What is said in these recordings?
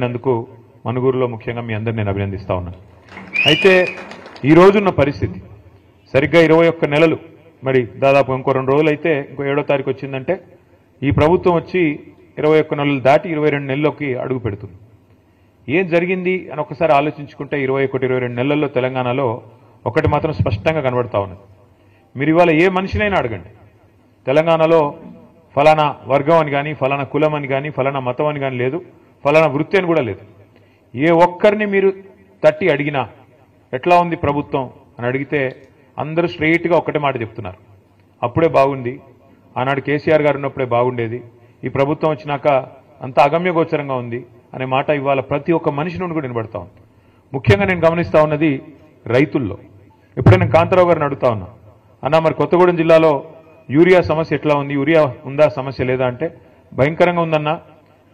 నందుకు మనుగూరులో ముఖ్యంగా మీ అందరిని నేను అభినందిస్తా ఉన్నాను. అయితే ఈ రోజున్న పరిస్థితి సరిగ్గా 21 నెలలు, మరి దాదాపు ఇంకో 2 రోజులు అయితే ఇంకో 7వ తారీఖు వచ్చిందంటే ఈ ప్రభుత్వం వచ్చి 21 నెలలు దాటి 22 నెలల్లోకి అడుగు పెడుతుంది. ఏం జరిగింది అని ఒకసారి ఆలోచించుకుంటే 21-22 నెలల్లో తెలంగాణలో ఒకటి మాత్రం స్పష్టంగా కనబడతా ఉన్నది. మీరు ఇవాళ ఏ మనిషినైనా అడగండి, తెలంగాణలో ఫలానా వర్గం అని కానీ, ఫలానా కులం అని కానీ, ఫలానా మతం అని కానీ లేదు, ఫలానా వృత్తి అని కూడా లేదు. ఏ ఒక్కరిని మీరు తట్టి అడిగినా ఎట్లా ఉంది ప్రభుత్వం అని అడిగితే అందరూ స్ట్రెయిట్గా ఒక్కటే మాట చెప్తున్నారు, అప్పుడే బాగుంది, ఆనాడు కేసీఆర్ గారు ఉన్నప్పుడే బాగుండేది, ఈ ప్రభుత్వం వచ్చినాక అంత అగమ్యగోచరంగా ఉంది అనే మాట ఇవాళ ప్రతి ఒక్క మనిషి నుండి కూడా వినబడతా ఉంది. ముఖ్యంగా నేను గమనిస్తా ఉన్నది రైతుల్లో. ఇప్పుడే నేను కాంతారావు గారిని అడుగుతా ఉన్నా, అన్న మరి కొత్తగూడెం జిల్లాలో యూరియా సమస్య ఎట్లా ఉంది, యూరియా ఉందా, సమస్య లేదా అంటే భయంకరంగా ఉందన్న,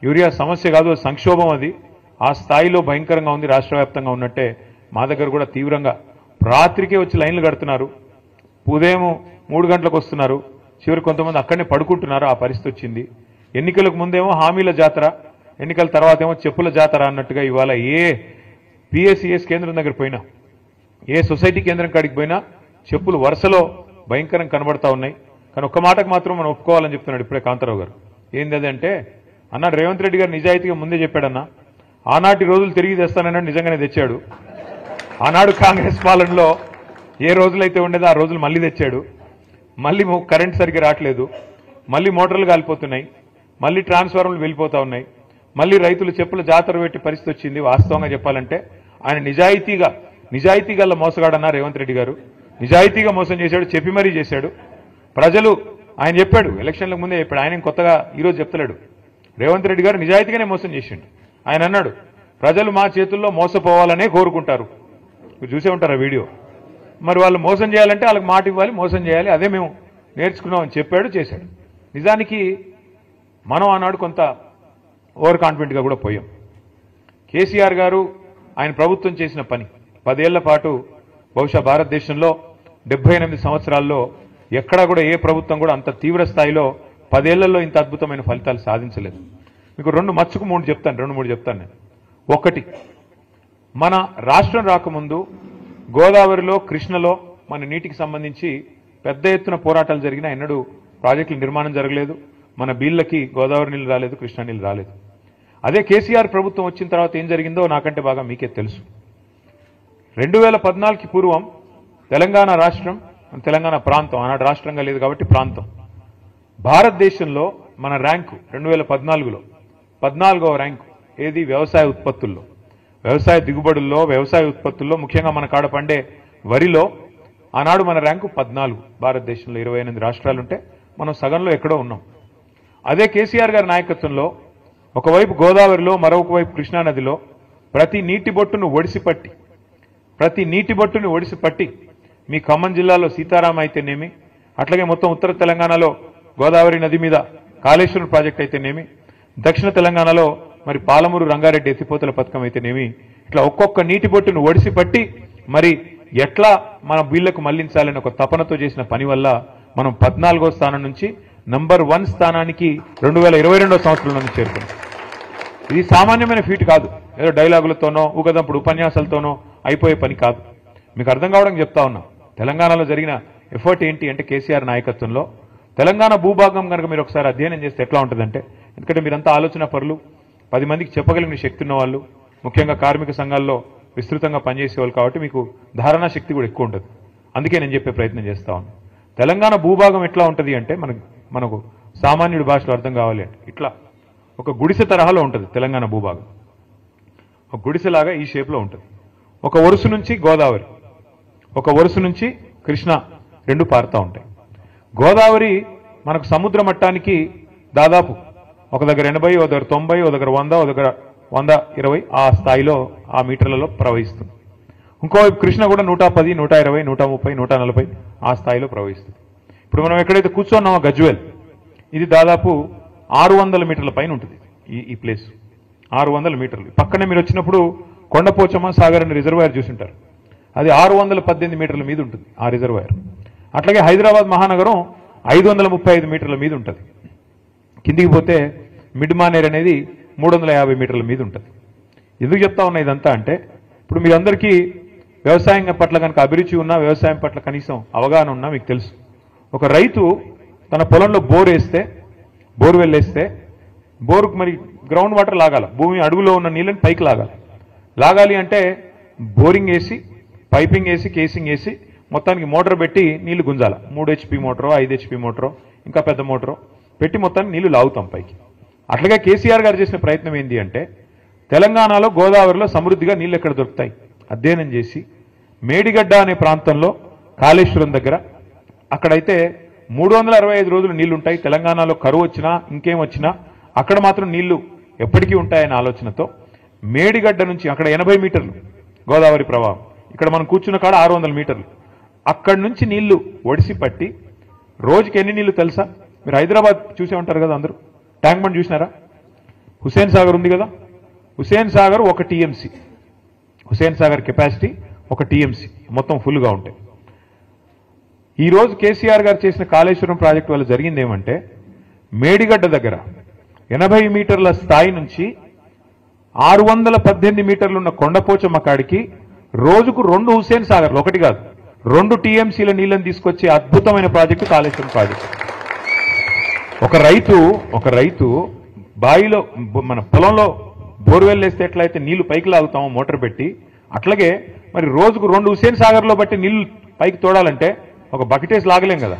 యూరియా సమస్య కాదు, సంక్షోభం, అది ఆ స్థాయిలో భయంకరంగా ఉంది, రాష్ట్ర వ్యాప్తంగా ఉన్నట్టే మా దగ్గర కూడా తీవ్రంగా రాత్రికే వచ్చి లైన్లు కడుతున్నారు, ఉదయం 3 గంటలకు వస్తున్నారు, చివరికి కొంతమంది అక్కడనే పడుకుంటున్నారు. ఆ పరిస్థితి వచ్చింది. ఎన్నికలకు ముందేమో హామీల జాతర, ఎన్నికల తర్వాత ఏమో చెప్పుల జాతర అన్నట్టుగా ఇవాళ ఏ పిఎస్సిఎస్ కేంద్రం దగ్గర పోయినా, ఏ సొసైటీ కేంద్రం కాడికి పోయినా చెప్పులు వరుసలో భయంకరం కనబడతా ఉన్నాయి. కానీ ఒక్క మాటకు మాత్రం మనం ఒప్పుకోవాలని చెప్తున్నాడు ఇప్పుడే కాంతారావు గారు. ఏంది అదంటే, అన్నాడు రేవంత్ రెడ్డి గారు నిజాయితీగా ముందే చెప్పాడన్నా, ఆనాటి రోజులు తిరిగి తెస్తానన్నాడు, నిజంగానే తెచ్చాడు. ఆనాడు కాంగ్రెస్ పాలనలో ఏ రోజులైతే ఉండేదో ఆ రోజులు మళ్ళీ తెచ్చాడు. మళ్ళీ కరెంట్ సరిగ్గా రావట్లేదు, మళ్ళీ మోటార్లు కాలిపోతున్నాయి, మళ్ళీ ట్రాన్స్ఫార్మర్లు వెళ్ళిపోతా ఉన్నాయి, మళ్ళీ రైతులు చెప్పుల జాతర పెట్టి పరిస్థితి వచ్చింది. వాస్తవంగా చెప్పాలంటే ఆయన నిజాయితీ గల మోసగాడన్నా రేవంత్ రెడ్డి గారు, నిజాయితీగా మోసం చేశాడు, చెప్పి మరీ చేశాడు. ప్రజలు ఆయన చెప్పాడు, ఎలక్షన్లకు ముందే చెప్పాడు, ఆయన కొత్తగా ఈరోజు చెప్తలేడు. రేవంత్ రెడ్డి గారు నిజాయితీగానే మోసం చేసిండు. ఆయన అన్నాడు, ప్రజలు మా చేతుల్లో మోసపోవాలనే కోరుకుంటారు. మీరు చూసే ఉంటారు ఆ వీడియో. మరి వాళ్ళు మోసం చేయాలంటే వాళ్ళకి మాట ఇవ్వాలి, మోసం చేయాలి, అదే మేము నేర్చుకున్నామని చెప్పాడు, చేశాడు. నిజానికి మనం ఆనాడు కొంత ఓవర్ కాన్ఫిడెంట్గా కూడా పోయాం. కేసీఆర్ గారు ఆయన ప్రభుత్వం చేసిన పని 10 ఏళ్ల పాటు బహుశా భారతదేశంలో 78 సంవత్సరాల్లో ఎక్కడా కూడా ఏ ప్రభుత్వం కూడా అంత తీవ్ర స్థాయిలో 10 ఏళ్లలో ఇంత అద్భుతమైన ఫలితాలు సాధించలేదు. మీకు 2 చెప్తాను నేను. ఒకటి, మన రాష్ట్రం రాకముందు గోదావరిలో, కృష్ణలో మన నీటికి సంబంధించి పెద్ద ఎత్తున పోరాటాలు జరిగినా ఎన్నడూ ప్రాజెక్టుల నిర్మాణం జరగలేదు. మన బీళ్ళకి గోదావరి నీళ్ళు రాలేదు, కృష్ణా నీళ్ళు రాలేదు. అదే కేసీఆర్ ప్రభుత్వం వచ్చిన తర్వాత ఏం జరిగిందో నాకంటే బాగా మీకే తెలుసు. 2014కి పూర్వం తెలంగాణ రాష్ట్రం, తెలంగాణ ప్రాంతం, ఆనాడు రాష్ట్రంగా లేదు కాబట్టి ప్రాంతం, భారతదేశంలో మన ర్యాంకు 2014లో 14వ ర్యాంకు. ఏది? వ్యవసాయ ఉత్పత్తుల్లో, వ్యవసాయ దిగుబడుల్లో, వ్యవసాయ ఉత్పత్తుల్లో, ముఖ్యంగా మన కాడ పండే వరిలో ఆనాడు మన ర్యాంకు 14. భారతదేశంలో 28 రాష్ట్రాలుంటే మనం సగంలో ఎక్కడో ఉన్నాం. అదే కేసీఆర్ గారి నాయకత్వంలో ఒకవైపు గోదావరిలో, మరొక వైపు కృష్ణానదిలో ప్రతి నీటి బొట్టును ఒడిసిపట్టి మీ ఖమ్మం జిల్లాలో సీతారామ అయితేనేమి, అట్లాగే మొత్తం ఉత్తర తెలంగాణలో గోదావరి నది మీద కాళేశ్వరం ప్రాజెక్ట్ అయితేనేమి, దక్షిణ తెలంగాణలో మరి పాలమూరు రంగారెడ్డి ఎత్తిపోతల పథకం అయితేనేమి, ఇట్లా ఒక్కొక్క నీటి బొట్టును ఒడిసిపట్టి మరి ఎట్లా మన వీళ్లకు మళ్లించాలని ఒక తపనతో చేసిన పని వల్ల మనం 14వ స్థానం నుంచి నంబర్ 1 స్థానానికి 2022వ సంవత్సరంలో నుంచి చేరుకున్నాం. ఇది సామాన్యమైన ఫీట్ కాదు, ఏదో డైలాగులతోనో ఊగదంపుడు ఉపన్యాసాలతోనో అయిపోయే పని కాదు. మీకు అర్థం కావడానికి చెప్తా ఉన్నా. తెలంగాణలో జరిగిన ఎఫర్ట్ ఏంటి అంటే, కేసీఆర్ నాయకత్వంలో తెలంగాణ భూభాగం కనుక మీరు ఒకసారి అధ్యయనం చేస్తే ఎట్లా ఉంటుందంటే, ఎందుకంటే మీరంతా ఆలోచన పరులు, 10 మందికి చెప్పగలిగిన శక్తి ఉన్నవాళ్ళు, ముఖ్యంగా కార్మిక సంఘాల్లో విస్తృతంగా పనిచేసేవాళ్ళు కాబట్టి మీకు ధారణా శక్తి కూడా ఎక్కువ ఉంటుంది. అందుకే నేను చెప్పే ప్రయత్నం చేస్తా ఉన్నాను. తెలంగాణ భూభాగం ఎట్లా ఉంటుంది అంటే, మనకు సామాన్యుడి భాషలో అర్థం కావాలి అంటే, ఇట్లా ఒక గుడిసె తరహాలో ఉంటుంది తెలంగాణ భూభాగం. ఒక గుడిసెలాగా ఈ షేప్లో ఉంటుంది. ఒక వరుస నుంచి గోదావరి, ఒక వరుస నుంచి కృష్ణ, 2 పారుతూ ఉంటాయి. గోదావరి మనకు సముద్ర మట్టానికి దాదాపు ఒక దగ్గర 80, ఒక దగ్గర 90, ఒక దగ్గర 100, ఒక దగ్గర 120 ఆ స్థాయిలో, ఆ మీటర్లలో ప్రవహిస్తుంది. ఇంకోవైపు కృష్ణ కూడా 110, 120, 130, 140 ఆ స్థాయిలో ప్రవహిస్తుంది. ఇప్పుడు మనం ఎక్కడైతే కూర్చున్నామో గజ్వేల్, ఇది దాదాపు 600 మీటర్ల పైన ఉంటుంది. ఈ ప్లేస్ 600 మీటర్లు. పక్కనే మీరు వచ్చినప్పుడు కొండపోచమ్మ సాగర్ అనే రిజర్వాయర్ చూసింటారు, అది 618 మీటర్ల మీద ఉంటుంది ఆ రిజర్వాయర్. అట్లాగే హైదరాబాద్ మహానగరం 535 మీటర్ల మీద ఉంటుంది. కిందికి పోతే మిడ్ మానేర్ అనేది 350 మీటర్ల మీద ఉంటుంది. ఎందుకు చెప్తా ఉన్నా ఇదంతా అంటే ఇప్పుడు మీరందరికీ వ్యవసాయం పట్ల కనుక అభిరుచి ఉన్నా, వ్యవసాయం పట్ల కనీసం అవగాహన ఉన్నా మీకు తెలుసు. ఒక రైతు తన పొలంలో బోర్వెల్ వేస్తే బోరుకు మరి గ్రౌండ్ వాటర్ లాగాలి, భూమి అడుగులో ఉన్న నీళ్ళని పైకి లాగాలి అంటే బోరింగ్ వేసి, పైపింగ్ వేసి, కేసింగ్ వేసి మొత్తానికి మోటార్ పెట్టి నీళ్లు గుంజాలి. 3 HP మోటారో 5 HP మోటారో ఇంకా పెద్ద మోటారో పెట్టి మొత్తానికి నీళ్లు లాగుతాం పైకి. అట్లాగే కేసీఆర్ గారు చేసిన ప్రయత్నం ఏంటి అంటే తెలంగాణలో గోదావరిలో సమృద్ధిగా నీళ్లు ఎక్కడ దొరుకుతాయి అధ్యయనం చేసి మేడిగడ్డ అనే ప్రాంతంలో కాళేశ్వరం దగ్గర అక్కడైతే 365 రోజులు నీళ్లు ఉంటాయి. తెలంగాణలో కరువు వచ్చినా ఇంకేం వచ్చినా అక్కడ మాత్రం నీళ్లు ఎప్పటికీ ఉంటాయనే ఆలోచనతో మేడిగడ్డ నుంచి అక్కడ 80 మీటర్లు గోదావరి ప్రవాహం, ఇక్కడ మనం కూర్చున్న కాడ 600 మీటర్లు, అక్కడి నుంచి నీళ్లు ఒడిసి పట్టి రోజుకి ఎన్ని నీళ్లు తెలుసా? మీరు హైదరాబాద్ చూసే ఉంటారు కదా, అందరూ ట్యాంక్ బండ్ చూసినారా? హుస్సేన్ సాగర్ ఉంది కదా, Hussain Sagar 1 TMC, Hussain Sagar capacity 1 TMC మొత్తం ఫుల్గా ఉంటాయి. ఈరోజు కేసీఆర్ గారు చేసిన కాళేశ్వరం ప్రాజెక్టు వల్ల జరిగింది ఏమంటే మేడిగడ్డ దగ్గర 80 మీటర్ల స్థాయి నుంచి 618 మీటర్లు ఉన్న కొండపోచమ్మ కాడికి రోజుకు 2 హుస్సేన్ సాగర్లు, ఒకటి కాదు 2 TMCల నీళ్లను తీసుకొచ్చే అద్భుతమైన ప్రాజెక్టు కాళేశ్వరం ప్రాజెక్టు. ఒక రైతు బావిలో మన పొలంలో బోర్వెల్ వేస్తే ఎట్లయితే నీళ్లు పైకి లాగుతామో మోటార్ పెట్టి, అట్లాగే మరి రోజుకు 2 హుస్సేన్ సాగర్లో బట్టి నీళ్లు పైకి తోడాలంటే ఒక బకెటేసి లాగలేం కదా.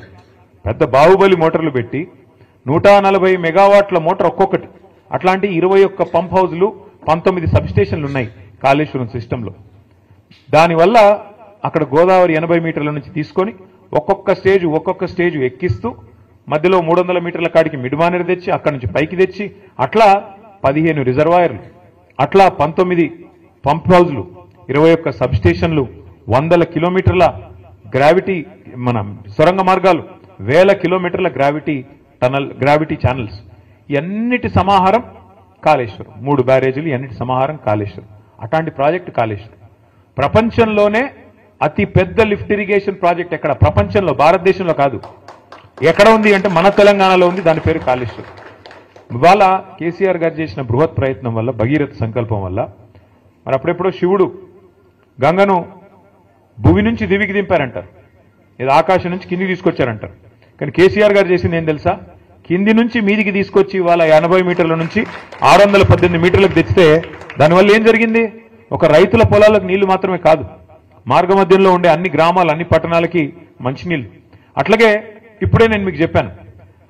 పెద్ద బాహుబలి మోటార్లు పెట్టి 140 మెగావాట్ల మోటార్ ఒక్కొక్కటి, అట్లాంటి 21 పంప్ హౌజ్లు, 19 సబ్స్టేషన్లు ఉన్నాయి కాళేశ్వరం సిస్టంలో. దానివల్ల అక్కడ గోదావరి 80 మీటర్ల నుంచి తీసుకొని ఒక్కొక్క స్టేజ్ ఎక్కిస్తూ మధ్యలో 300 మీటర్ల కాడికి మిడ్మానర్ తెచ్చి అక్కడి నుంచి పైకి తెచ్చి అట్లా 15 రిజర్వాయర్లు, అట్లా 19 పంప్ హౌజ్లు, 21 సబ్స్టేషన్లు, 100 కిలోమీటర్ల గ్రావిటీ మన సొరంగ మార్గాలు, 1000 కిలోమీటర్ల గ్రావిటీ ఛానల్స్, ఇవన్నిటి సమాహారం కాళేశ్వరం. 3 బ్యారేజీలు, ఇవన్నిటి సమాహారం కాళేశ్వరం. అట్లాంటి ప్రాజెక్టు కాళేశ్వరం ప్రపంచంలోనే అతి పెద్ద లిఫ్ట్ ఇరిగేషన్ ప్రాజెక్ట్ ఎక్కడ? ప్రపంచంలో, భారతదేశంలో కాదు. ఎక్కడ ఉంది అంటే మన తెలంగాణలో ఉంది, దాని పేరు కాళేశ్వరం. ఇవాళ కేసీఆర్ గారు చేసిన బృహత్ ప్రయత్నం వల్ల, భగీరథ సంకల్పం వల్ల మరి అప్పుడెప్పుడో శివుడు గంగను భూమి నుంచి దివికి దింపారంటారు, ఇది ఆకాశం నుంచి కిందికి తీసుకొచ్చారంటారు. కానీ కేసీఆర్ గారు చేసింది ఏం తెలుసా? కింది నుంచి మీదికి తీసుకొచ్చి ఇవాళ 80 మీటర్ల నుంచి 618 మీటర్లకు తెచ్చితే దానివల్ల ఏం జరిగింది? ఒక రైతుల పొలాలకు నీళ్లు మాత్రమే కాదు, మార్గ మధ్యంలో ఉండే అన్ని గ్రామాలు, అన్ని పట్టణాలకి మంచినీళ్లు. అట్లాగే ఇప్పుడే నేను మీకు చెప్పాను,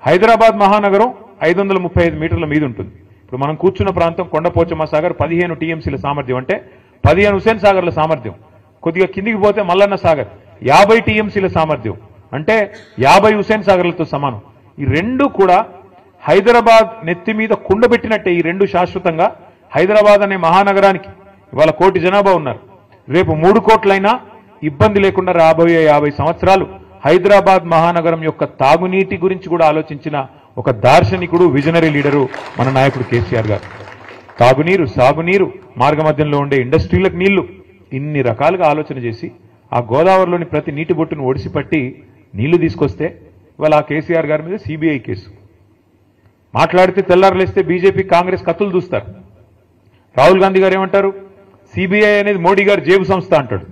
హైదరాబాద్ మహానగరం 535 మీటర్ల మీద ఉంటుంది. ఇప్పుడు మనం కూర్చున్న ప్రాంతం కొండపోచమ్మ సాగర్ 15 TMCల సామర్థ్యం, అంటే 15 హుస్సేన్ సాగర్ల సామర్థ్యం. కొద్దిగా కిందికి పోతే మల్లన్న సాగర్ 50 TMCల సామర్థ్యం, అంటే 50 హుస్సేన్ సాగర్లతో సమానం. ఈ రెండు కూడా హైదరాబాద్ నెత్తి మీద కుండబెట్టినట్టే. ఈ రెండు శాశ్వతంగా హైదరాబాద్ అనే మహానగరానికి ఇవాళ 1 కోటి జనాభా ఉన్నారు, రేపు 3 కోట్లైనా ఇబ్బంది లేకుండా రాబోయే 50 సంవత్సరాలు హైదరాబాద్ మహానగరం యొక్క తాగునీటి గురించి కూడా ఆలోచించిన ఒక దార్శనికుడు, విజనరీ లీడరు మన నాయకుడు కేసీఆర్ గారు. తాగునీరు, సాగునీరు, మార్గమధ్యంలో ఉండే ఇండస్ట్రీలకు నీళ్లు, ఇన్ని రకాలుగా ఆలోచన చేసి ఆ గోదావరిలోని ప్రతి నీటి బొట్టును ఒడిసిపట్టి నీళ్లు తీసుకొస్తే ఇవాళ ఆ కేసీఆర్ గారి మీద CBI కేసు. మాట్లాడితే తెల్లారులేస్తే బీజేపీ, కాంగ్రెస్ కత్తులు దూస్తారు. రాహుల్ గాంధీ గారు ఏమంటారు? CBI అనేది మోడీ గారు జేబు సంస్థ అంటాడు.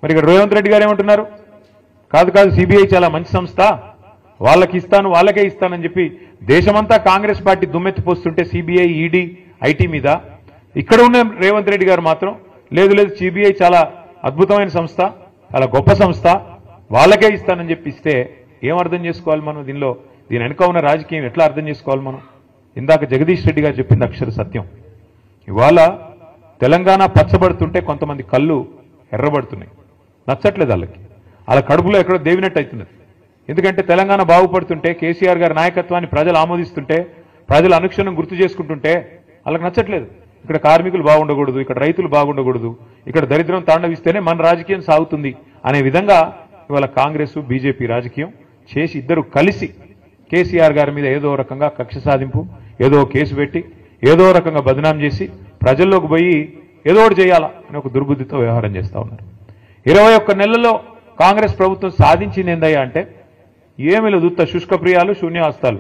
మరి ఇక్కడ రేవంత్ రెడ్డి గారు ఏమంటున్నారు? కాదు CBI చాలా మంచి సంస్థ, వాళ్ళకే ఇస్తానని చెప్పి దేశమంతా కాంగ్రెస్ పార్టీ దుమ్మెత్తిపోస్తుంటే CBI, ED, IT మీద ఇక్కడ ఉన్న రేవంత్ రెడ్డి గారు మాత్రం లేదు CBI చాలా అద్భుతమైన సంస్థ, చాలా గొప్ప సంస్థ, వాళ్ళకే ఇస్తానని చెప్పి ఇస్తే ఏం అర్థం చేసుకోవాలి మనం? దీని వెనుక ఉన్న రాజకీయం ఎట్లా అర్థం చేసుకోవాలి మనం? ఇందాక జగదీష్ రెడ్డి గారు చెప్పింది అక్షర సత్యం. ఇవాళ తెలంగాణ పచ్చబడుతుంటే కొంతమంది కళ్ళు ఎర్రబడుతున్నాయి, నచ్చట్లేదు వాళ్ళకి, వాళ్ళ కడుపులో ఎక్కడో దేవినట్టు అవుతున్నది. ఎందుకంటే తెలంగాణ బాగుపడుతుంటే, కేసీఆర్ గారి నాయకత్వాన్ని ప్రజలు ఆమోదిస్తుంటే, ప్రజలు అనుక్షణం గుర్తు చేసుకుంటుంటే వాళ్ళకి నచ్చట్లేదు. ఇక్కడ కార్మికులు బాగుండకూడదు, ఇక్కడ రైతులు బాగుండకూడదు, ఇక్కడ దరిద్రం తాండవిస్తేనే మన రాజకీయం సాగుతుంది అనే విధంగా ఇవాళ కాంగ్రెస్, బీజేపీ రాజకీయం చేసి ఇద్దరు కలిసి కేసీఆర్ గారి మీద ఏదో రకంగా కక్ష సాధింపు, ఏదో కేసు పెట్టి ఏదో రకంగా బదనాం చేసి ప్రజల్లోకి పోయి ఏదో ఒకటి చేయాలా అని ఒక దుర్బుద్ధితో వ్యవహారం చేస్తూ ఉన్నారు. 21 నెలల్లో కాంగ్రెస్ ప్రభుత్వం సాధించింది ఏందయ్యా అంటే ఏమీ లేదు, ఉత్త శుష్కప్రియాలు, శూన్యహస్తాలు,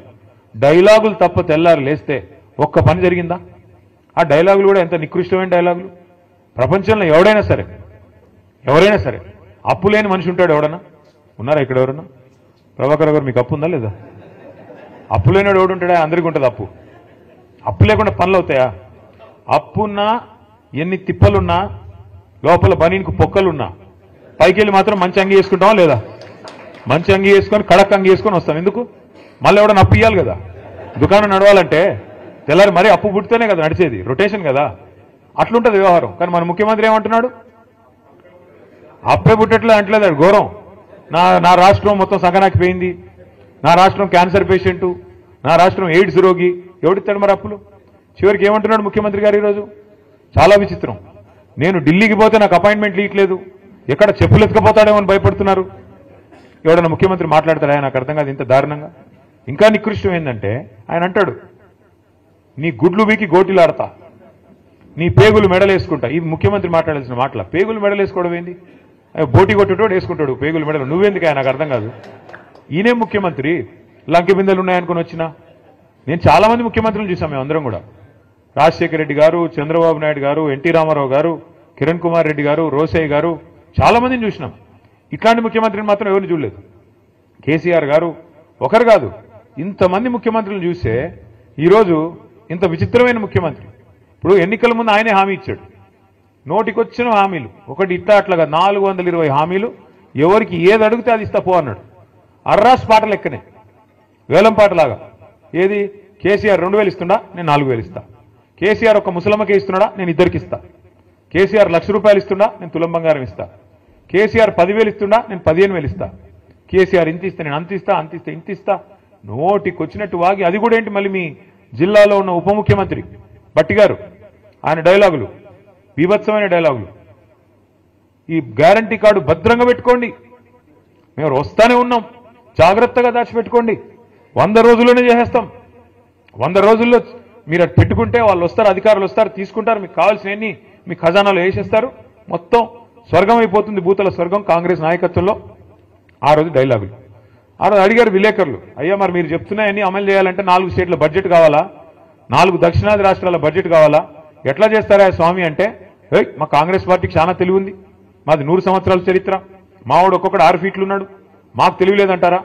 డైలాగులు తప్ప తెల్లారు లేస్తే ఒక్క పని జరిగిందా? ఆ డైలాగులు కూడా ఎంత నికృష్టమైన డైలాగులు. ప్రపంచంలో ఎవరైనా సరే అప్పు లేని మనిషి ఉంటాడు ఎవడన్నా? ఉన్నారా ఇక్కడ ఎవరన్నా? ప్రభాకర్ గారు మీకు అప్పు ఉందా లేదా? అప్పు లేనివాడు ఎవడు ఉంటాడా? అందరికీ ఉంటుంది అప్పు. అప్పు లేకుండా పనులు అవుతాయా? అప్పున్నా ఎన్ని తిప్పలున్నా లోపల బనీనికి పొక్కలున్నా పైకి వెళ్ళి మాత్రం మంచి అంగి వేసుకుంటామా లేదా? మంచి అంగి వేసుకొని కడక్ అంగి వేసుకొని వస్తాం. ఎందుకు? మళ్ళీ ఎవడన్నా అప్పు ఇవ్వాలి కదా. దుకాణం నడవాలంటే తెల్లారి మరీ అప్పు పుట్టితేనే కదా నడిచేది, రొటేషన్ కదా. అట్లుంటుంది వ్యవహారం. కానీ మన ముఖ్యమంత్రి ఏమంటున్నాడు? అప్పే పుట్టట్లేదు అంటలేదు. అది ఘోరం. నా రాష్ట్రం మొత్తం సంగనాకి పోయింది, నా రాష్ట్రం క్యాన్సర్ పేషెంటు, నా రాష్ట్రం ఎయిడ్స్ రోగి. ఎవడిస్తాడు మరి అప్పులు? చివరికి ఏమంటున్నాడు ముఖ్యమంత్రి గారు ఈరోజు? చాలా విచిత్రం. నేను ఢిల్లీకి పోతే నాకు అపాయింట్మెంట్ ఇవ్వట్లేదు, ఎక్కడ చెప్పులు ఎత్తుకపోతాడేమో అని భయపడుతున్నారు. ఎవడన్నా ముఖ్యమంత్రి మాట్లాడతాడా? నాకు అర్థం కాదు ఇంత దారుణంగా. ఇంకా నికృష్టం ఏంటంటే ఆయన అంటాడు, నీ గుడ్లు వీకి గోటిలాడతా, నీ పేగులు మెడలేసుకుంటా. ఇది ముఖ్యమంత్రి మాట్లాడాల్సిన మాటల. పేగులు మెడలేసుకోవడం ఏంది? బోటి కొట్టేటోడు వేసుకుంటాడు పేగులు మెడలు. నువ్వెందుకు? నాకు అర్థం కాదు. ఈయనే ముఖ్యమంత్రి లంకె బిందెలు ఉన్నాయనుకుని వచ్చినా. నేను చాలా మంది ముఖ్యమంత్రులు చూసాం మేము అందరం కూడా. రాజశేఖర రెడ్డి గారు, చంద్రబాబు నాయుడు గారు, ఎన్టీ రామారావు గారు, కిరణ్ కుమార్ రెడ్డి గారు, రోసయ్య గారు, చాలా మందిని చూసినాం. ఇట్లాంటి ముఖ్యమంత్రిని మాత్రం ఎవరిని చూడలేదు. కేసీఆర్ గారు ఒకరు కాదు, ఇంతమంది ముఖ్యమంత్రులను చూస్తే ఈరోజు ఇంత విచిత్రమైన ముఖ్యమంత్రి. ఇప్పుడు ఎన్నికల ముందు ఆయనే హామీ ఇచ్చాడు. నోటికొచ్చిన హామీలు ఒకటి ఇట్లా అట్లాగా 420 హామీలు. ఎవరికి ఏది అడిగితే అది ఇస్తా పో అన్నాడు. అర్రాస్ పాట లెక్కనే, వేలం పాటలాగా. ఏది? కేసీఆర్ 2000 ఇస్తుండా, నేను 4000 ఇస్తా. కేసీఆర్ ఒక ముసలమ్మకే ఇస్తున్నాడా, నేను ఇద్దరికి ఇస్తా. కేసీఆర్ ₹1,00,000 ఇస్తుండా, నేను తులం బంగారం ఇస్తా. కేసీఆర్ 10,000 ఇస్తుండా, నేను 15,000 ఇస్తా. కేసీఆర్ ఇంత ఇస్తే నేను ఇంత ఇస్తా. నోటికొచ్చినట్టు వాగి. అది కూడా ఏంటి, మళ్ళీ మీ జిల్లాలో ఉన్న ఉప ముఖ్యమంత్రి భట్టి గారు, ఆయన డైలాగులు బీభత్సమైన డైలాగులు. ఈ గ్యారంటీ కార్డు భద్రంగా పెట్టుకోండి, మేము వస్తానే ఉన్నాం, జాగ్రత్తగా దాచిపెట్టుకోండి, 100 రోజుల్లోనే చేసేస్తాం. 100 రోజుల్లో మీరు పెట్టుకుంటే వాళ్ళు వస్తారు, అధికారులు వస్తారు, తీసుకుంటారు, మీకు కావాల్సినవన్నీ మీ ఖజానాలో వేసేస్తారు, మొత్తం స్వర్గం అయిపోతుంది, భూతల స్వర్గం కాంగ్రెస్ నాయకత్వంలో. ఆ రోజు డైలాగులు. ఆ రోజు అడిగారు విలేకరులు, అయ్యా మరి మీరు చెప్తున్నాయన్నీ అమలు చేయాలంటే 4 స్టేట్ల బడ్జెట్ కావాలా, 4 దక్షిణాది రాష్ట్రాల బడ్జెట్ కావాలా, ఎట్లా చేస్తారా స్వామి అంటే, మా కాంగ్రెస్ పార్టీకి చాలా తెలివి ఉంది, మాది 100 సంవత్సరాల చరిత్ర, మావాడు ఒక్కొక్కడు 6 ఫీట్లు ఉన్నాడు, మాకు తెలివి లేదంటారా,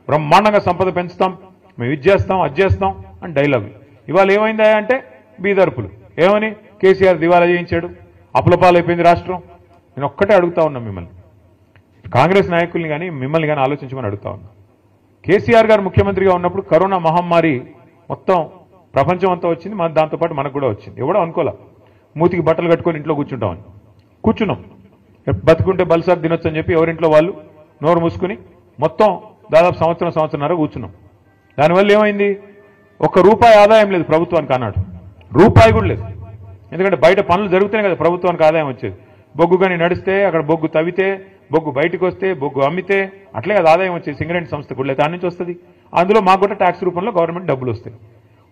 బ్రహ్మాండంగా సంపద పెంచుతాం, మేము ఇది చేస్తాం అది చేస్తాం అని డైలాగులు. ఇవాళ ఏమైందా అంటే బీదర్పులు. ఏమని? కేసీఆర్ దివాలా చేయించాడు, అప్పులపాలైపోయింది రాష్ట్రం. నేను ఒక్కటే అడుగుతా ఉన్నా మిమ్మల్ని, కాంగ్రెస్ నాయకుల్ని కానీ మిమ్మల్ని కానీ ఆలోచించమని అడుగుతా ఉన్నా. కేసీఆర్ గారు ముఖ్యమంత్రిగా ఉన్నప్పుడు కరోనా మహమ్మారి మొత్తం ప్రపంచం అంతా వచ్చింది, మన దాంతోపాటు మనకు కూడా వచ్చింది. ఎవడో అనుకోలే మూతికి బట్టలు కట్టుకొని ఇంట్లో కూర్చుంటామని. కూర్చున్నాం, బతుకుంటే బల్సార్ తినొచ్చు అని చెప్పి ఎవరింట్లో వాళ్ళు నోరు మూసుకుని మొత్తం దాదాపు సంవత్సరంన్నర కూర్చున్నాం. దానివల్ల ఏమైంది? ₹1 ఆదాయం లేదు ప్రభుత్వానికి అన్నాడు, రూపాయి కూడా లేదు. ఎందుకంటే బయట పనులు జరుగుతూనే కదా ప్రభుత్వానికి ఆదాయం వచ్చేది. బొగ్గు కానీ నడిస్తే, అక్కడ బొగ్గు తవ్వితే, బొగ్గు బయటకు వస్తే, బొగ్గు అమ్మితే, అట్లే కదా ఆదాయం వచ్చేది. సింగరేణి సంస్థ కూడా దాని నుంచి వస్తుంది. అందులో మాకు కూడా ట్యాక్స్ రూపంలో గవర్నమెంట్ డబ్బులు వస్తాయి.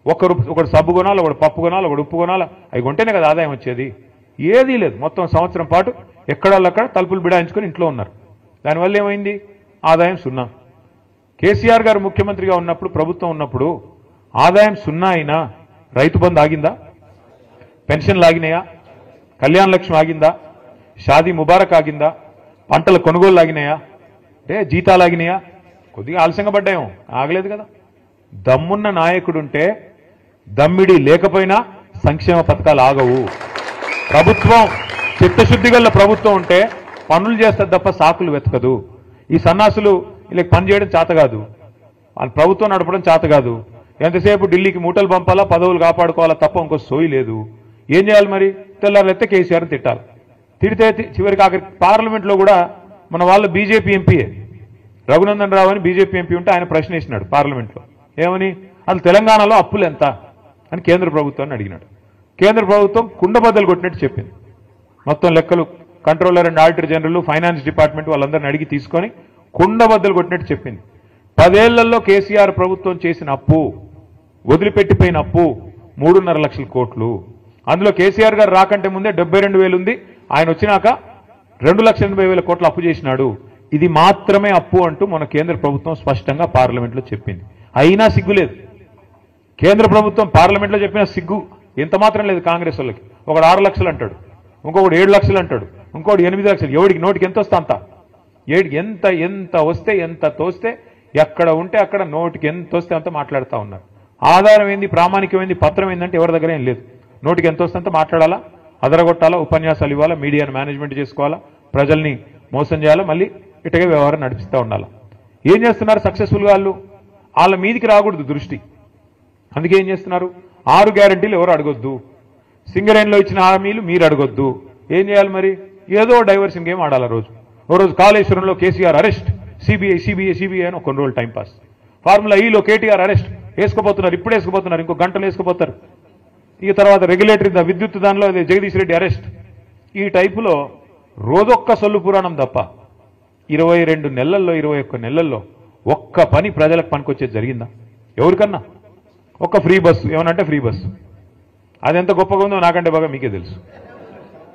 ఒకడు సబ్బు కొనాలి, ఒకడు పప్పు కొనాలి, ఒకడు ఉప్పు కొనాలి, అవి కొంటేనే కదా ఆదాయం వచ్చేది. ఏదీ లేదు. మొత్తం సంవత్సరం పాటు ఎక్కడక్కడ తలుపులు బిడాయించుకొని ఇంట్లో ఉన్నారు. దానివల్ల ఏమైంది? ఆదాయం 0. కేసీఆర్ గారు ముఖ్యమంత్రిగా ఉన్నప్పుడు, ప్రభుత్వం ఉన్నప్పుడు ఆదాయం 0 అయినా రైతు బంధు ఆగిందా? పెన్షన్లు ఆగినాయా? కళ్యాణ లక్ష్మి ఆగిందా? షాదీ ముబారక్ ఆగిందా? పంటల కొనుగోలు ఆగినాయా? అంటే జీతాలు ఆగినాయా? కొద్దిగా ఆలస్యంగా పడ్డాయేమో, ఆగలేదు కదా. దమ్మున్న నాయకుడుంటే, దమ్మిడి లేకపోయినా సంక్షేమ పథకాలు ఆగవు. ప్రభుత్వం చిత్తశుద్ధి గల ప్రభుత్వం ఉంటే పనులు చేస్తారు తప్ప సాకులు వెతకదు. ఈ సన్నాసులు వీళ్ళకి పని చేయడం చేత కాదు, వాళ్ళ ప్రభుత్వం నడపడం చేత కాదు. ఎంతసేపు ఢిల్లీకి మూటలు పంపాలా, పదవులు కాపాడుకోవాలా తప్ప ఇంకో సోయి లేదు. ఏం చేయాలి మరి? తెల్లారులైతే కేసీఆర్ని తిట్టాలి. తిడితే చివరికి ఆఖరి పార్లమెంట్లో కూడా మన వాళ్ళ బీజేపీ ఎంపీఏ రఘునందన్ రావు అని బీజేపీ ఎంపీ ఉంటే ఆయన ప్రశ్న వేసినాడు పార్లమెంట్లో. ఏమని? అసలు తెలంగాణలో అప్పులు ఎంత అని కేంద్ర ప్రభుత్వాన్ని అడిగినాడు. కేంద్ర ప్రభుత్వం కుండబద్దలు కొట్టినట్టు చెప్పింది. మొత్తం లెక్కలు controller and auditor general, finance department వాళ్ళందరినీ అడిగి తీసుకొని కుండబద్దలు కొట్టినట్టు చెప్పింది. 10 ఏళ్లలో కేసీఆర్ ప్రభుత్వం చేసిన అప్పు, వదిలిపెట్టిపోయిన అప్పు 3.5 లక్షల కోట్లు. అందులో కేసీఆర్ గారు రాకంటే ముందే 72,000 ఉంది, ఆయన వచ్చినాక 2,80,000 కోట్ల అప్పు చేసినాడు. ఇది మాత్రమే అప్పు అంటూ మన కేంద్ర ప్రభుత్వం స్పష్టంగా పార్లమెంట్లో చెప్పింది. అయినా సిగ్గులేదు. కేంద్ర ప్రభుత్వం పార్లమెంట్లో చెప్పిన సిగ్గు ఎంత మాత్రం లేదు కాంగ్రెస్ వాళ్ళకి. ఒకడు 6 లక్షలు అంటాడు, ఇంకొకడు 7 లక్షలు అంటాడు, ఇంకోటి 8 లక్షలు. ఎవడికి నోటికి ఎంత వస్తే అంత, ఎంత ఎంత వస్తే ఎంత తోస్తే ఎక్కడ ఉంటే అక్కడ నోటికి ఎంత వస్తే అంత మాట్లాడుతూ ఉన్నారు. ఆధారం ఏంది, ప్రామాణికమైంది, పత్రం ఏంటంటే ఎవరి దగ్గర ఏం లేదు. నోటికి ఎంత వస్తే అంత మాట్లాడాలా, అదరగొట్టాలా, ఉపన్యాసాలు ఇవ్వాలా, మీడియాను మేనేజ్మెంట్ చేసుకోవాలా, ప్రజల్ని మోసం చేయాలా, మళ్ళీ ఇటుగా వ్యవహారం నడిపిస్తూ ఉండాలా. ఏం చేస్తున్నారు సక్సెస్ఫుల్గా వాళ్ళు? వాళ్ళ మీదికి రాకూడదు దృష్టి. అందుకే ఏం చేస్తున్నారు, 6 గ్యారంటీలు ఎవరు అడగొద్దు, సింగరేణిలో ఇచ్చిన హామీలు మీరు అడగొద్దు. ఏం చేయాలి మరి? ఏదో డైవర్షన్ గేమ్ ఆడాలి. ఓ రోజు కాళేశ్వరంలో కేసీఆర్ అరెస్ట్, సిబిఐ అని కొన్ని రోజులు టైంపాస్. ఫార్ములా ఈలో కేటీఆర్ అరెస్ట్, వేసుకోపోతున్నారు, ఇప్పుడు వేసుకోపోతున్నారు, ఇంకో గంటలు వేసుకోపోతారు. ఇక తర్వాత రెగ్యులేటరీ విద్యుత్ దానిలో జగదీష్ రెడ్డి అరెస్ట్. ఈ టైపులో రోజొక్క సొల్లు పురాణం తప్ప 22 నెలల్లో 21 నెలల్లో ఒక్క పని ప్రజలకు పనికొచ్చేది జరిగిందా ఎవరికన్నా? ఒక్క ఫ్రీ బస్సు, ఏమనంటే ఫ్రీ బస్సు, అది ఎంత గొప్పగా ఉందో నాకంటే బాగా మీకే తెలుసు.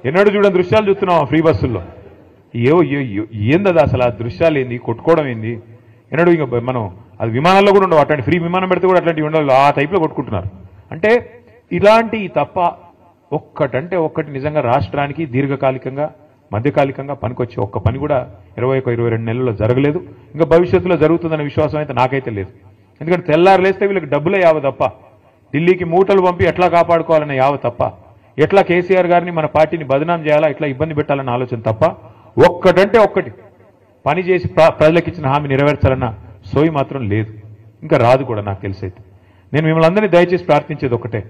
ఎన్నడూ చూడని దృశ్యాలు చూస్తున్నాం ఆ ఫ్రీ బస్సుల్లో. ఏందది అసలు? ఆ దృశ్యాలు ఏంది, కొట్టుకోవడం ఏంది? ఎన్నడూ ఇంకా మనం అది విమానాల్లో కూడా ఉండవు. అట్లాంటి ఫ్రీ విమానం పెడితే కూడా అట్లాంటివి ఉండాలి, ఆ టైప్లో కొట్టుకుంటున్నారు. అంటే ఇలాంటి తప్ప ఒక్కటంటే ఒక్కటి నిజంగా రాష్ట్రానికి దీర్ఘకాలికంగా మధ్యకాలికంగా పనికొచ్చే ఒక్క పని కూడా 21-22 నెలల్లో జరగలేదు. ఇంకా భవిష్యత్తులో జరుగుతుందనే విశ్వాసం అయితే నాకైతే లేదు. ఎందుకంటే తెల్లారులేస్తే వీళ్ళకి డబ్బులే యావ తప్ప, ఢిల్లీకి మూటలు పంపి ఎట్లా కాపాడుకోవాలనే యావ తప్ప, ఎట్లా కేసీఆర్ గారిని మన పార్టీని బదనాం చేయాలా, ఎట్లా ఇబ్బంది పెట్టాలన్న ఆలోచన తప్ప ఒక్కటంటే ఒక్కటి పని చేసి ప్రజలకు ఇచ్చిన హామీ నెరవేర్చాలన్న సోయి మాత్రం లేదు, ఇంకా రాదు కూడా నాకు తెలిసైతే. నేను మిమ్మల్ని అందరినీ దయచేసి ప్రార్థించేది ఒకటే,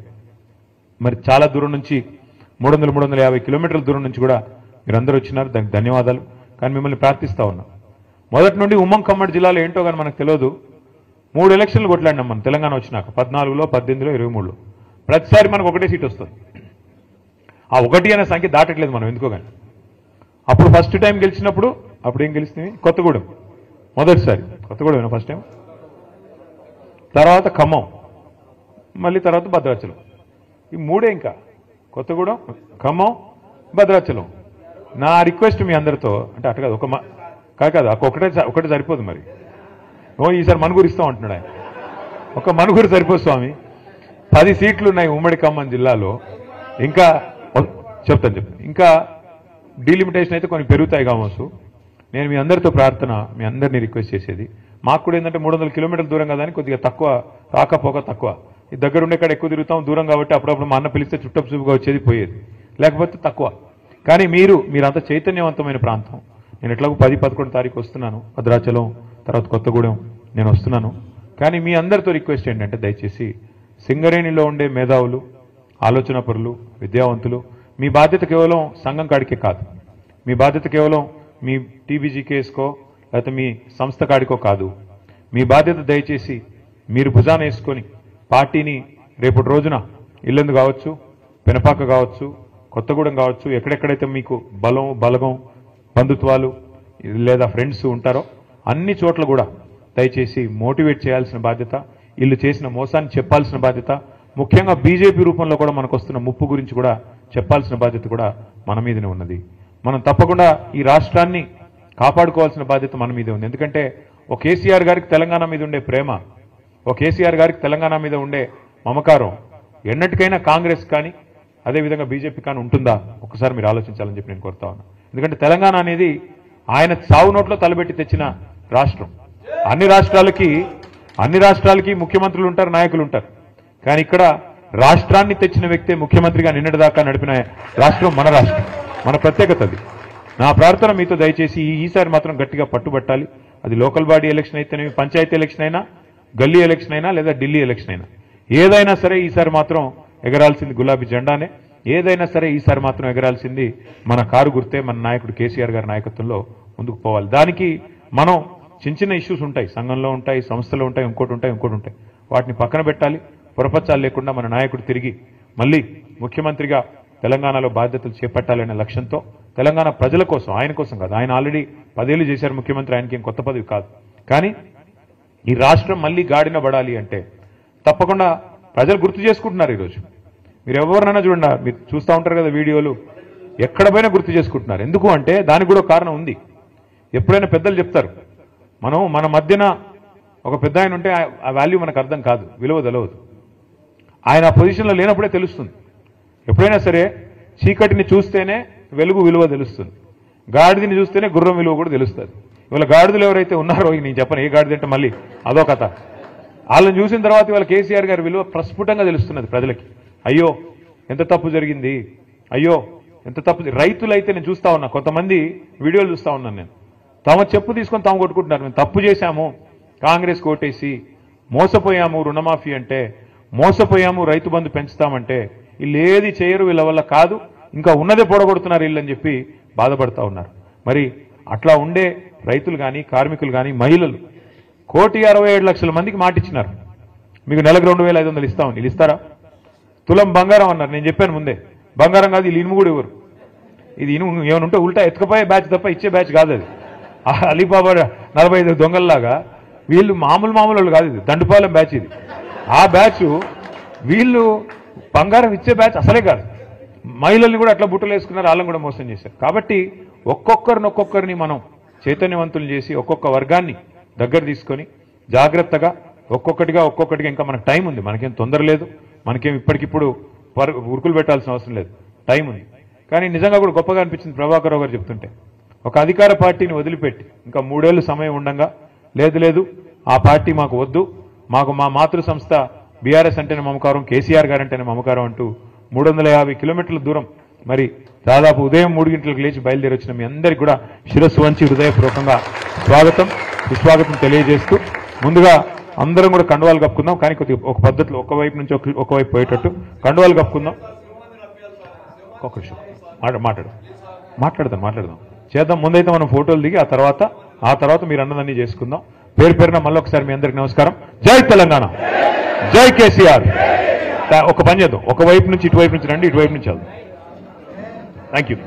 మరి చాలా దూరం నుంచి 300-350 కిలోమీటర్ల దూరం నుంచి కూడా మీరందరూ వచ్చినారు, దానికి ధన్యవాదాలు. కానీ మిమ్మల్ని ప్రార్థిస్తా ఉన్నా, మొదటి నుండి ఖమ్మం జిల్లాలో ఏంటో కానీ మనకు తెలియదు. 3 ఎలక్షన్లు కొట్లాడినాం మనం తెలంగాణ వచ్చినాక, 14లో, 18లో, 23లో. ప్రతిసారి మనకు ఒకటే సీట్ వస్తుంది. ఆ 1 అనే సంఖ్య దాటట్లేదు మనం ఎందుకో కానీ. అప్పుడు ఫస్ట్ టైం గెలిచినప్పుడు అప్పుడు ఏం గెలిచింది? కొత్తగూడెం మొదటిసారి, కొత్తగూడెం ఫస్ట్ టైం, తర్వాత ఖమ్మం, మళ్ళీ తర్వాత భద్రాచలం. ఈ 3 ఇంకా కొత్తగూడెం, ఖమ్మం, భద్రాచలం. నా రిక్వెస్ట్ మీ అందరితో, అంటే అటు కాదు, కాదు ఒకటే సరిపోదు మరి. ఈసారి మనుగురు ఇస్తాం అంటున్నాడు ఆయన. ఒక మనుగురు సరిపోదు స్వామి, 10 సీట్లు ఉన్నాయి ఉమ్మడి ఖమ్మం జిల్లాలో. ఇంకా చెప్తాను ఇంకా డీలిమిటేషన్ అయితే కొన్ని పెరుగుతాయి కావచ్చు. నేను మీ అందరితో ప్రార్థన, మీ అందరినీ రిక్వెస్ట్ చేసేది, మాకు కూడా ఏంటంటే 300 కిలోమీటర్ల దూరం కదా అని కొద్దిగా తక్కువ, రాకపోక తక్కువ. ఈ దగ్గరుండే కాడ ఎక్కువ తిరుగుతాం, దూరం కాబట్టి అప్పుడప్పుడు మా అన్న పిలిస్తే చుట్టపు చూపుగా వచ్చేది పోయేది, లేకపోతే తక్కువ. కానీ మీరంతా చైతన్యవంతమైన ప్రాంతం. నేను ఎట్లాగో 10-11 తారీఖు వస్తున్నాను, భద్రాచలం తర్వాత కొత్తగూడెం నేను వస్తున్నాను. కానీ మీ అందరితో రిక్వెస్ట్ ఏంటంటే దయచేసి సింగరేణిలో ఉండే మేధావులు, ఆలోచన పరులు, విద్యావంతులు, మీ బాధ్యత కేవలం సంఘం కాడికే కాదు, మీ బాధ్యత కేవలం మీ టీబీజీకేసుకో లేకపోతే మీ సంస్థ కాడికో కాదు. మీ బాధ్యత దయచేసి మీరు భుజాన వేసుకొని పార్టీని రేపటి రోజున ఇల్లందు కావచ్చు, పెనపాక కావచ్చు, కొత్తగూడెం కావచ్చు, ఎక్కడెక్కడైతే మీకు బలగం బంధుత్వాలు లేదా ఫ్రెండ్స్ ఉంటారో అన్ని చోట్ల కూడా దయచేసి మోటివేట్ చేయాల్సిన బాధ్యత, వీళ్ళు చేసిన మోసాన్ని చెప్పాల్సిన బాధ్యత, ముఖ్యంగా బీజేపీ రూపంలో కూడా మనకు వస్తున్న ముప్పు గురించి కూడా చెప్పాల్సిన బాధ్యత కూడా మన మీదనే ఉన్నది. మనం తప్పకుండా ఈ రాష్ట్రాన్ని కాపాడుకోవాల్సిన బాధ్యత మన మీదే ఉంది. ఎందుకంటే ఒక కేసీఆర్ గారికి తెలంగాణ మీద ఉండే ప్రేమ, ఒక కేసీఆర్ గారికి తెలంగాణ మీద ఉండే మమకారం ఎన్నటికైనా కాంగ్రెస్ కానీ అదేవిధంగా బీజేపీ కానీ ఉంటుందా ఒకసారి మీరు ఆలోచించాలని చెప్పి నేను కోరుతా ఉన్నా. ఎందుకంటే తెలంగాణ అనేది ఆయన సావు నోట్లో తలబెట్టి తెచ్చిన రాష్ట్రం. అన్ని రాష్ట్రాలకి ముఖ్యమంత్రులు ఉంటారు, నాయకులు ఉంటారు. కానీ ఇక్కడ రాష్ట్రాన్ని తెచ్చిన వ్యక్తే ముఖ్యమంత్రిగా నిన్నటిదాకా నడిపిన రాష్ట్రం మన రాష్ట్రం, మన ప్రత్యేకత అది. నా ప్రార్థన మీతో దయచేసి ఈసారి మాత్రం గట్టిగా పట్టుబట్టాలి. అది లోకల్ బాడీ ఎలక్షన్ అయితేనేమి, పంచాయతీ ఎలక్షన్ అయినా, గల్లీ ఎలక్షన్ అయినా లేదా ఢిల్లీ ఎలక్షన్ అయినా, ఏదైనా సరే ఈసారి మాత్రం ఎగరాల్సింది గులాబీ జెండానే. ఏదైనా సరే ఈసారి మాత్రం ఎగరాల్సింది మన కారు గుర్తే, మన నాయకుడు కేసీఆర్ గారి నాయకత్వంలో ముందుకు పోవాలి. దానికి మనం చిన్న ఇష్యూస్ ఉంటాయి, సంఘంలో ఉంటాయి, సంస్థలో ఉంటాయి, ఇంకోటి ఉంటాయి. వాటిని పక్కన పెట్టాలి. పొరపచ్చాలు లేకుండా మన నాయకుడు తిరిగి మళ్ళీ ముఖ్యమంత్రిగా తెలంగాణలో బాధ్యతలు చేపట్టాలనే లక్ష్యంతో తెలంగాణ ప్రజల కోసం, ఆయన కోసం కాదు, ఆయన ఆల్రెడీ 10 ఏళ్ళు చేశారు ముఖ్యమంత్రి, ఆయనకి ఏం కొత్త పదవి కాదు. కానీ ఈ రాష్ట్రం మళ్ళీ గాడిన పడాలి అంటే తప్పకుండా ప్రజలు గుర్తు చేసుకుంటున్నారు. ఈరోజు మీరు ఎవరినైనా చూడండి, మీరు చూస్తూ ఉంటారు కదా వీడియోలు, ఎక్కడ పోయినా గుర్తు చేసుకుంటున్నారు. ఎందుకు అంటే దానికి కూడా కారణం ఉంది. ఎప్పుడైనా పెద్దలు చెప్తారు, మన మధ్యన ఒక పెద్ద ఆయన ఉంటే ఆ వాల్యూ మనకు అర్థం కాదు, విలువ తెలవదు. ఆయన ఆ పొజిషన్లో లేనప్పుడే తెలుస్తుంది. ఎప్పుడైనా సరే చీకటిని చూస్తేనే వెలుగు విలువ తెలుస్తుంది, గాడిదని చూస్తేనే గుర్రం విలువ కూడా తెలుస్తుంది. ఇవాళ గాడిదలు ఎవరైతే ఉన్నారో, నేను చెప్పను ఏ గాడిద అంటే మళ్ళీ అదో కథ, వాళ్ళని చూసిన తర్వాత ఇవాళ కేసీఆర్ గారి విలువ ప్రస్ఫుటంగా తెలుస్తున్నది ప్రజలకి. అయ్యో ఎంత తప్పు జరిగింది, అయ్యో ఎంత తప్పు. రైతులైతే నేను చూస్తా ఉన్నా, కొంతమంది వీడియోలు చూస్తా ఉన్నాను నేను, తమ చెప్పు తీసుకొని తాము కొట్టుకుంటున్నారు. మేము తప్పు చేశాము, కాంగ్రెస్ కోటేసి మోసపోయాము, రుణమాఫీ అంటే మోసపోయాము, రైతు బంధు పెంచుతామంటే వీళ్ళు ఏది చేయరు, వీళ్ళ వల్ల కాదు, ఇంకా ఉన్నదే పొడగొడుతున్నారు వీళ్ళు అని చెప్పి బాధపడతా ఉన్నారు. మరి అట్లా ఉండే రైతులు కానీ, కార్మికులు కానీ, మహిళలు 1,67,00,000 మందికి మాటిచ్చినారు, మీకు నెలకు 2,500 ఇస్తామని. వీళ్ళు ఇస్తారా? తులం బంగారం అన్నారు. నేను చెప్పాను ముందే, బంగారం కాదు, వీళ్ళు ఇనుము కూడా ఇవ్వరు. ఇది ఇనుము ఏమైనా ఉంటే ఉల్టా ఎత్తుకపోయే బ్యాచ్ తప్ప ఇచ్చే బ్యాచ్ కాదు అది. అలీబాబా 45 దొంగల్లాగా వీళ్ళు మామూలు వాళ్ళు కాదు, ఇది దండుపాలెం బ్యాచ్ ఇది. ఆ బ్యాచ్ వీళ్ళు బంగారం ఇచ్చే బ్యాచ్ అసలే కాదు. మహిళల్ని కూడా అట్లా బుట్టలు వేసుకున్నారు, వాళ్ళని కూడా మోసం చేశారు. కాబట్టి ఒక్కొక్కరిని మనం చైతన్యవంతులు చేసి ఒక్కొక్క వర్గాన్ని దగ్గర తీసుకొని జాగ్రత్తగా ఒక్కొక్కటిగా ఇంకా మనకు టైం ఉంది, మనకేం తొందర లేదు, మనకేం ఇప్పటికిప్పుడు ఉరుకులు పెట్టాల్సిన అవసరం లేదు, టైం ఉంది. కానీ నిజంగా కూడా గొప్పగా అనిపించింది ప్రభాకర్ రావు గారు చెప్తుంటే, ఒక అధికార పార్టీని వదిలిపెట్టి ఇంకా 3 ఏళ్ళు సమయం ఉండగా లేదు ఆ పార్టీ మాకు వద్దు, మాకు మా మాతృ సంస్థ బీఆర్ఎస్ అంటేనే మమకారం, కేసీఆర్ గారు అంటేనే మమకారం అంటూ 350 కిలోమీటర్ల దూరం మరి దాదాపు ఉదయం 3 గంటలకు లేచి బయలుదేరి వచ్చిన మీ అందరికీ కూడా శిరస్సు వంచి హృదయపూర్వకంగా సుస్వాగతం తెలియజేస్తూ, ముందుగా అందరం కూడా కండువాలు కప్పుకుందాం. కానీ కొద్దిగా ఒక పద్ధతిలో ఒకవైపు నుంచి ఒకవైపు పోయేటట్టు కండువాలు కప్పుకుందాం. ఒక్క నిమిషం మాట్లాడదాం చేద్దాం. ముందైతే మనం ఫోటోలు దిగి ఆ తర్వాత మీరు అన్నదాన్ని చేసుకుందాం. పేరున మళ్ళీ ఒకసారి మీ అందరికి నమస్కారం. జై తెలంగాణ, జై కేసీఆర్. ఒక పని చేద్దాం, ఒకవైపు నుంచి ఇటువైపు నుంచి రండి, ఇటువైపు నుంచి వెళ్దాం. Thank you.